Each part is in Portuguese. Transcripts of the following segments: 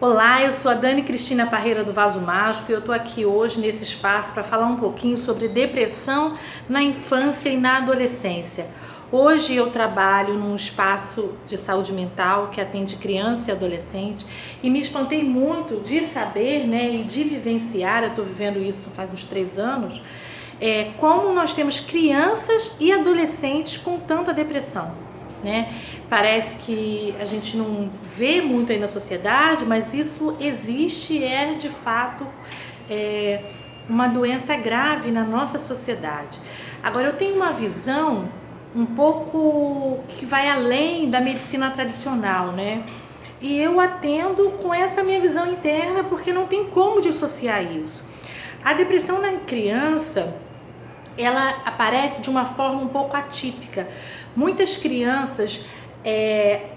Olá, eu sou a Dani Cristina Parreira do Vaso Mágico e eu tô aqui hoje nesse espaço para falar um pouquinho sobre depressão na infância e na adolescência. Hoje eu trabalho num espaço de saúde mental que atende criança e adolescente e me espantei muito de saber, e de vivenciar, eu tô vivendo isso faz uns 3 anos, como nós temos crianças e adolescentes com tanta depressão. Parece que a gente não vê muito aí na sociedade, mas isso existe e é de fato uma doença grave na nossa sociedade. Agora, eu tenho uma visão um pouco que vai além da medicina tradicional, e eu atendo com essa minha visão interna porque não tem como dissociar isso. A depressão na criança, ela aparece de uma forma um pouco atípica. Muitas crianças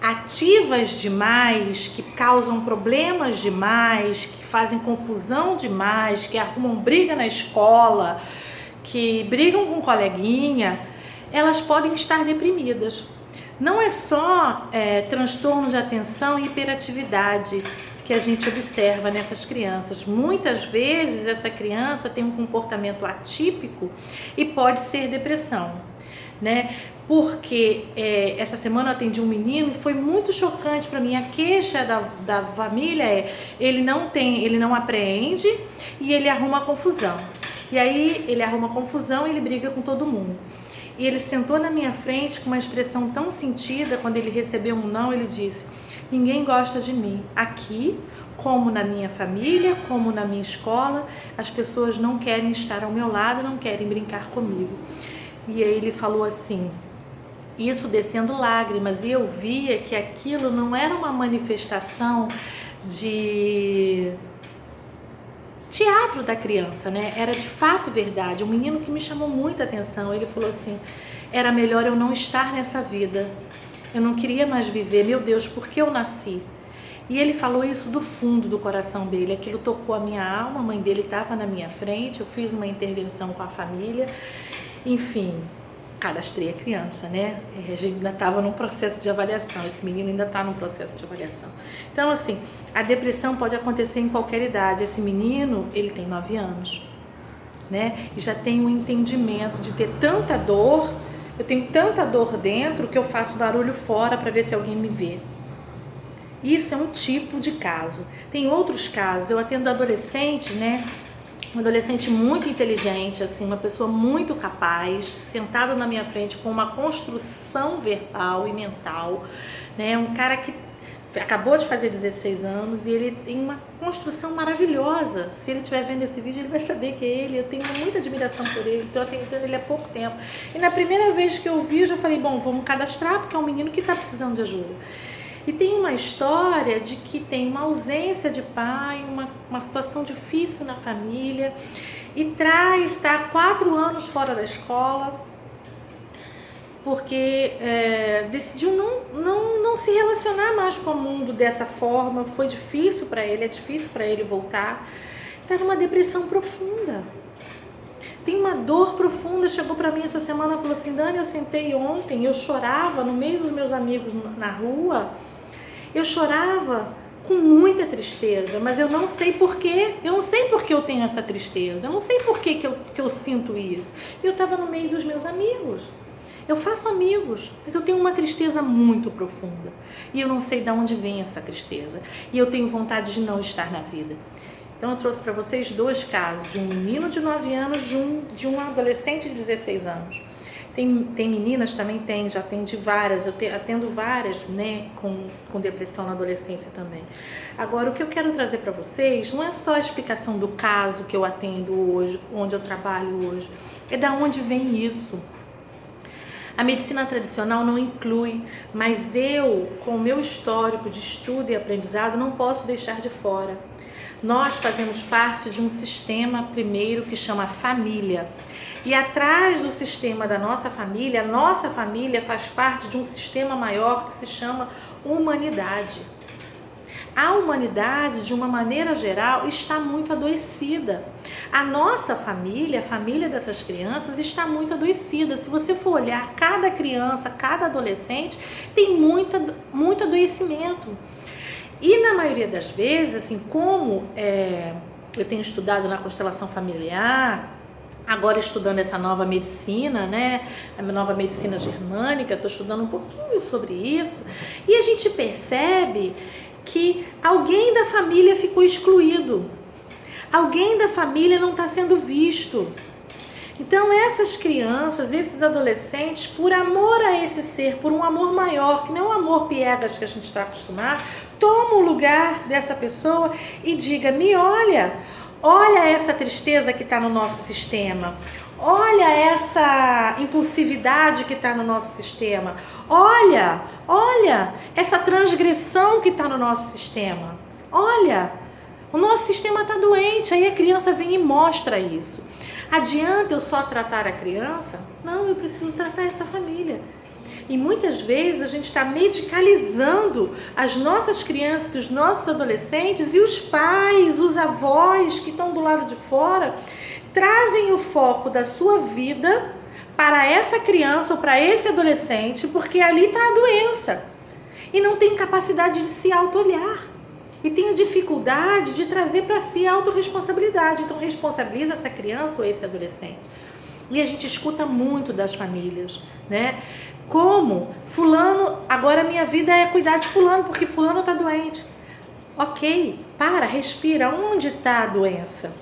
ativas demais, que causam problemas demais, que fazem confusão demais, que arrumam briga na escola, que brigam com um coleguinha, elas podem estar deprimidas. Não é só transtorno de atenção e hiperatividade que a gente observa nessas crianças. Muitas vezes essa criança tem um comportamento atípico e pode ser depressão, Porque essa semana eu atendi um menino e foi muito chocante para mim. A queixa da família ele não apreende e ele arruma confusão. E aí ele arruma confusão e ele briga com todo mundo. E ele sentou na minha frente com uma expressão tão sentida. Quando ele recebeu um não, ele disse: ninguém gosta de mim. Aqui, como na minha família, como na minha escola, as pessoas não querem estar ao meu lado, não querem brincar comigo. E aí ele falou assim, isso descendo lágrimas, e eu via que aquilo não era uma manifestação de teatro da criança, Era de fato verdade. Um menino que me chamou muita atenção, ele falou assim: era melhor eu não estar nessa vida, eu não queria mais viver, meu Deus, por que eu nasci? E ele falou isso do fundo do coração dele, aquilo tocou a minha alma. A mãe dele estava na minha frente, eu fiz uma intervenção com a família, enfim, cadastrei a criança, A gente ainda estava num processo de avaliação, esse menino ainda está num processo de avaliação. Então, assim, a depressão pode acontecer em qualquer idade. Esse menino, ele tem 9 anos, E já tem um entendimento de ter tanta dor, eu tenho tanta dor dentro que eu faço barulho fora para ver se alguém me vê. Isso é um tipo de caso. Tem outros casos, eu atendo adolescentes, Um adolescente muito inteligente, assim, uma pessoa muito capaz, sentado na minha frente com uma construção verbal e mental, Um cara que acabou de fazer 16 anos e ele tem uma construção maravilhosa. Se ele estiver vendo esse vídeo, ele vai saber que é ele. Eu tenho muita admiração por ele, estou atendendo ele há pouco tempo. E na primeira vez que eu vi, eu já falei, bom, vamos cadastrar, porque é um menino que está precisando de ajuda. E tem uma história de que tem uma ausência de pai, uma situação difícil na família, e está há 4 anos fora da escola, porque decidiu não se relacionar mais com o mundo dessa forma. Foi difícil para ele, é difícil para ele voltar. Está numa depressão profunda. Tem uma dor profunda. Chegou para mim essa semana e falou assim: Dani, eu sentei ontem, eu chorava no meio dos meus amigos na rua. Eu chorava com muita tristeza, mas eu não sei porquê. Eu não sei por que eu tenho essa tristeza. Eu não sei por que eu sinto isso. Eu estava no meio dos meus amigos. Eu faço amigos, mas eu tenho uma tristeza muito profunda. E eu não sei de onde vem essa tristeza. E eu tenho vontade de não estar na vida. Então eu trouxe para vocês 2 casos, de um menino de 9 anos, de um adolescente de 16 anos. Tem meninas também, já atendi várias, eu atendo várias, com depressão na adolescência também. Agora, o que eu quero trazer para vocês não é só a explicação do caso que eu atendo hoje, onde eu trabalho hoje, é da onde vem isso. A medicina tradicional não inclui, mas eu, com o meu histórico de estudo e aprendizado, não posso deixar de fora. Nós fazemos parte de um sistema, primeiro, que chama família. E atrás do sistema da nossa família, a nossa família faz parte de um sistema maior que se chama humanidade. A humanidade, de uma maneira geral, está muito adoecida. A nossa família, a família dessas crianças, está muito adoecida. Se você for olhar, cada criança, cada adolescente tem muito adoecimento. E na maioria das vezes, assim, como eu tenho estudado na constelação familiar, agora estudando essa nova medicina, né? A nova medicina germânica, estou estudando um pouquinho sobre isso, e a gente percebe que alguém da família ficou excluído, alguém da família não está sendo visto. Então essas crianças, esses adolescentes, por amor a esse ser, por um amor maior, que não é um amor piegas que a gente está acostumado, toma o lugar dessa pessoa e diga: olha essa tristeza que está no nosso sistema, olha essa impulsividade que está no nosso sistema, olha essa transgressão que está no nosso sistema, olha, o nosso sistema está doente. Aí a criança vem e mostra isso. Adianta eu só tratar a criança? Não, eu preciso tratar essa família. E muitas vezes a gente está medicalizando as nossas crianças, os nossos adolescentes, e os pais, os avós que estão do lado de fora, trazem o foco da sua vida para essa criança ou para esse adolescente, porque ali está a doença. E não tem capacidade de se auto-olhar. E tem a dificuldade de trazer para si a autorresponsabilidade. Então responsabiliza essa criança ou esse adolescente. E a gente escuta muito das famílias, né? Como fulano, agora minha vida é cuidar de fulano, porque fulano está doente. Ok, respira, onde está a doença?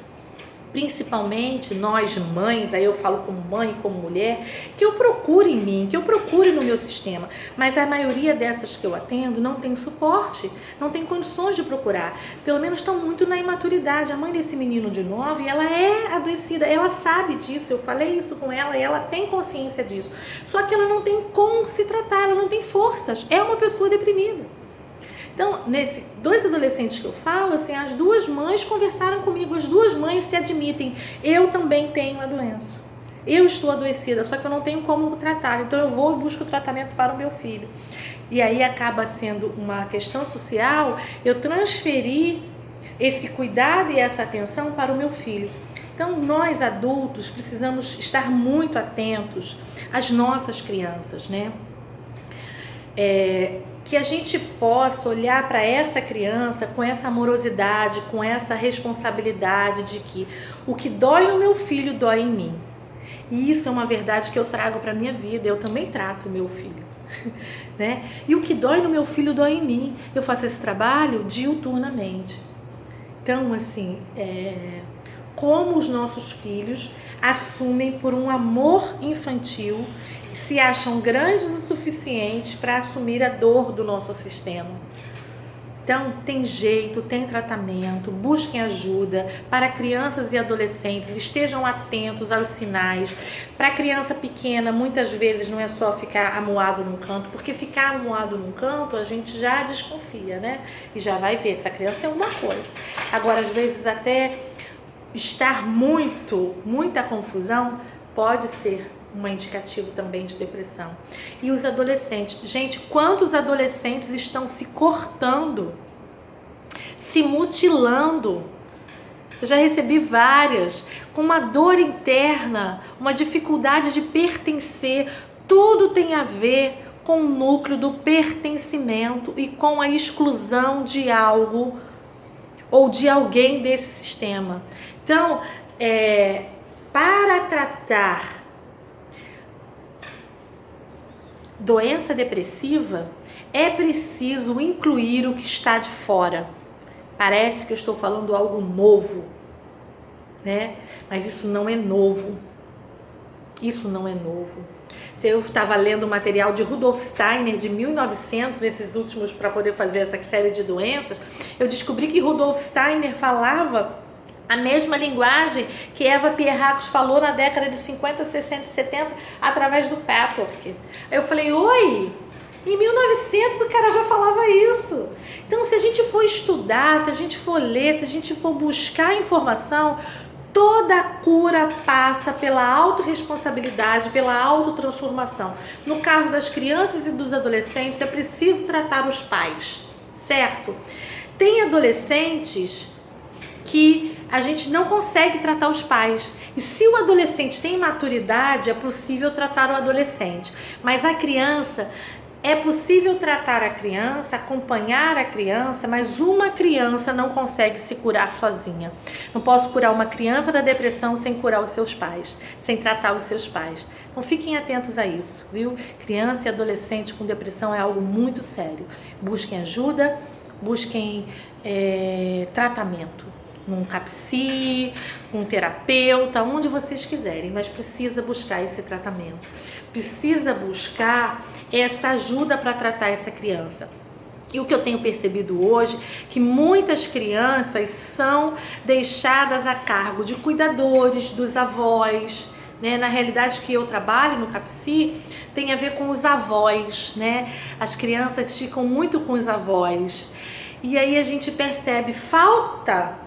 Principalmente nós mães, aí eu falo como mãe, como mulher, que eu procure em mim, que eu procure no meu sistema. Mas a maioria dessas que eu atendo não tem suporte, não tem condições de procurar. Pelo menos estão muito na imaturidade. A mãe desse menino de 9, ela é adoecida, ela sabe disso, eu falei isso com ela e ela tem consciência disso. Só que ela não tem como se tratar, ela não tem forças, é uma pessoa deprimida. Então, nesses 2 adolescentes que eu falo, assim, as 2 mães conversaram comigo, as 2 mães se admitem: eu também tenho a doença, eu estou adoecida, só que eu não tenho como tratar, então eu vou e busco tratamento para o meu filho. E aí acaba sendo uma questão social, eu transferir esse cuidado e essa atenção para o meu filho. Então, nós adultos precisamos estar muito atentos às nossas crianças, né? Que a gente possa olhar para essa criança com essa amorosidade, com essa responsabilidade de que o que dói no meu filho dói em mim. E isso é uma verdade que eu trago para a minha vida, eu também trato o meu filho, né? E o que dói no meu filho dói em mim. Eu faço esse trabalho diuturnamente. Então, assim, como os nossos filhos assumem por um amor infantil, se acham grandes o suficiente para assumir a dor do nosso sistema. Então, tem jeito, tem tratamento, busquem ajuda. Para crianças e adolescentes, estejam atentos aos sinais. Para criança pequena, muitas vezes não é só ficar amuado num canto, porque ficar amuado num canto a gente já desconfia, né? E já vai ver, essa criança tem alguma coisa. Agora, às vezes, até estar muita confusão pode ser um indicativo também de depressão. E os adolescentes, gente, quantos adolescentes estão se cortando, se mutilando? Eu já recebi várias, com uma dor interna, uma dificuldade de pertencer. Tudo tem a ver com o núcleo do pertencimento e com a exclusão de algo ou de alguém desse sistema. Então, para tratar doença depressiva, é preciso incluir o que está de fora. Parece que eu estou falando algo novo, né? Mas isso não é novo. Isso não é novo. Eu estava lendo o material de Rudolf Steiner de 1900, esses últimos, para poder fazer essa série de doenças. Eu descobri que Rudolf Steiner falava a mesma linguagem que Eva Pierrakos falou na década de 50, 60 e 70 através do patchwork. Eu falei: oi, em 1900 o cara já falava isso. Então, se a gente for estudar, se a gente for ler, se a gente for buscar informação, toda cura passa pela autorresponsabilidade, pela autotransformação. No caso das crianças e dos adolescentes, é preciso tratar os pais, certo? Tem adolescentes que a gente não consegue tratar os pais. E se o adolescente tem maturidade, é possível tratar o adolescente. Mas a criança É possível tratar a criança, acompanhar a criança, mas uma criança não consegue se curar sozinha. Não posso curar uma criança da depressão sem curar os seus pais, sem tratar os seus pais. Então fiquem atentos a isso, viu? Criança e adolescente com depressão é algo muito sério. Busquem ajuda, busquem tratamento. Num CAPSI, com um terapeuta, onde vocês quiserem, mas precisa buscar esse tratamento. Precisa buscar essa ajuda para tratar essa criança. E o que eu tenho percebido hoje, que muitas crianças são deixadas a cargo de cuidadores, dos avós, né? Na realidade que eu trabalho no CAPSI, tem a ver com os avós, né? As crianças ficam muito com os avós. E aí a gente percebe falta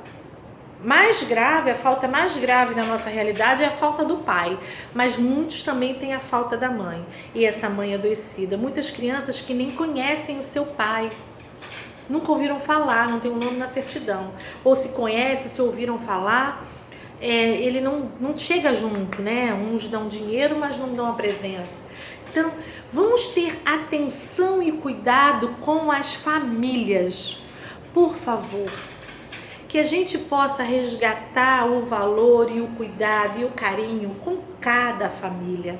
mais grave, a falta mais grave na nossa realidade é a falta do pai, mas muitos também têm a falta da mãe, e essa mãe adoecida. Muitas crianças que nem conhecem o seu pai, nunca ouviram falar, não tem um nome na certidão, ou se conhecem, se ouviram falar, ele não chega junto, né? Uns dão dinheiro, mas não dão a presença. Então, vamos ter atenção e cuidado com as famílias, por favor. Que a gente possa resgatar o valor e o cuidado e o carinho com cada família.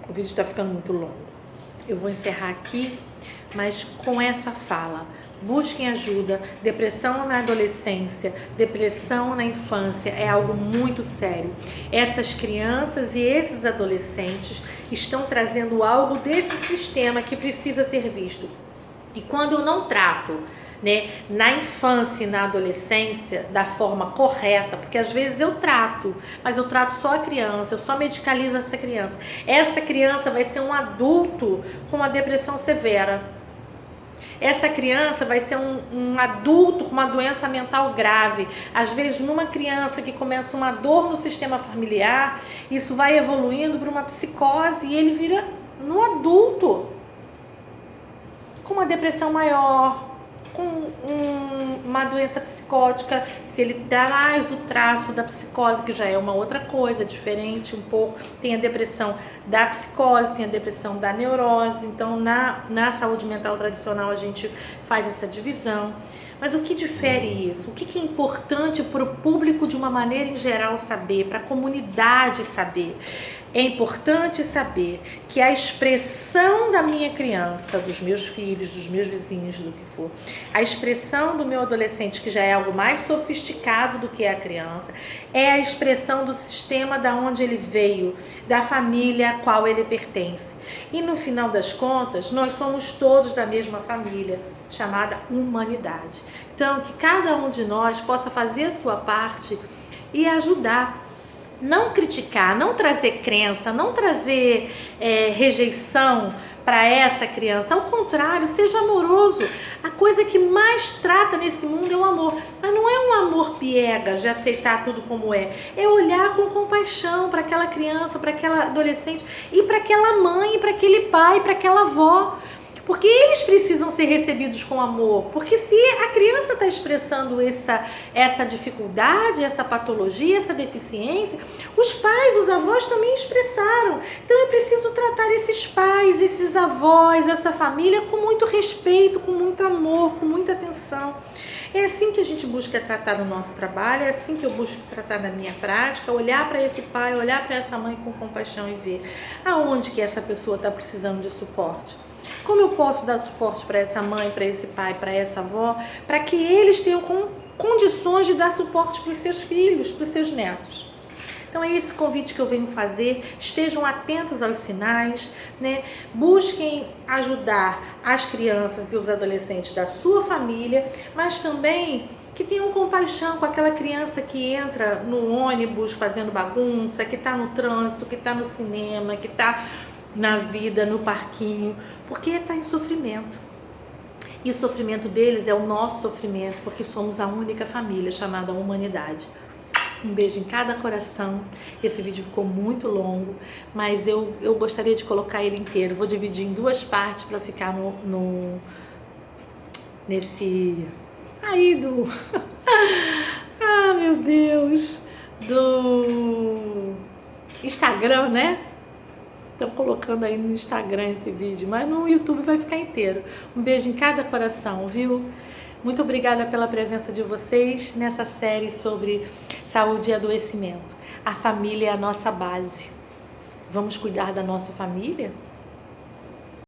O vídeo está ficando muito longo. Eu vou encerrar aqui, mas com essa fala. Busquem ajuda. Depressão na adolescência, depressão na infância é algo muito sério. Essas crianças e esses adolescentes estão trazendo algo desse sistema que precisa ser visto. E quando eu não trato, né, na infância e na adolescência da forma correta, porque às vezes eu trato, mas eu trato só a criança, eu só medicalizo essa criança. Essa criança vai ser um adulto com uma depressão severa. Essa criança vai ser um adulto com uma doença mental grave. Às vezes, numa criança que começa uma dor no sistema familiar, isso vai evoluindo para uma psicose e ele vira um adulto com uma depressão maior, com uma doença psicótica, se ele traz o traço da psicose, que já é uma outra coisa, diferente um pouco. Tem a depressão da psicose, tem a depressão da neurose. Então, na saúde mental tradicional, a gente faz essa divisão. Mas o que difere isso? O que é importante para o público, de uma maneira em geral, saber, para a comunidade saber? É importante saber que a expressão da minha criança, dos meus filhos, dos meus vizinhos, do que for, a expressão do meu adolescente, que já é algo mais sofisticado do que a criança, é a expressão do sistema da onde ele veio, da família a qual ele pertence. E no final das contas, nós somos todos da mesma família, chamada humanidade. Então, que cada um de nós possa fazer a sua parte e ajudar. Não criticar, não trazer crença, não trazer rejeição para essa criança. Ao contrário, seja amoroso. A coisa que mais trata nesse mundo é o amor. Mas não é um amor piegas de aceitar tudo como é. É olhar com compaixão para aquela criança, para aquela adolescente e para aquela mãe, para aquele pai, para aquela avó. Porque eles precisam ser recebidos com amor. Porque se a criança está expressando essa dificuldade, essa patologia, essa deficiência, os pais, os avós também expressaram. Então eu preciso tratar esses pais, esses avós, essa família com muito respeito, com muito amor, com muita atenção. É assim que a gente busca tratar o nosso trabalho, é assim que eu busco tratar na minha prática, olhar para esse pai, olhar para essa mãe com compaixão e ver aonde que essa pessoa está precisando de suporte. Como eu posso dar suporte para essa mãe, para esse pai, para essa avó, para que eles tenham condições de dar suporte para os seus filhos, para os seus netos. Então é esse convite que eu venho fazer. Estejam atentos aos sinais, né? Busquem ajudar as crianças e os adolescentes da sua família, mas também que tenham compaixão com aquela criança que entra no ônibus fazendo bagunça, que está no trânsito, que está no cinema, que está na vida, no parquinho, porque está em sofrimento. E o sofrimento deles é o nosso sofrimento, porque somos a única família chamada humanidade. Um beijo em cada coração. Esse vídeo ficou muito longo, mas eu gostaria de colocar ele inteiro. Vou dividir em duas partes para ficar nesse... Aí do... ah, meu Deus! Do Instagram, né? Estão colocando aí no Instagram esse vídeo, mas no YouTube vai ficar inteiro. Um beijo em cada coração, viu? Muito obrigada pela presença de vocês nessa série sobre saúde e adoecimento. A família é a nossa base. Vamos cuidar da nossa família?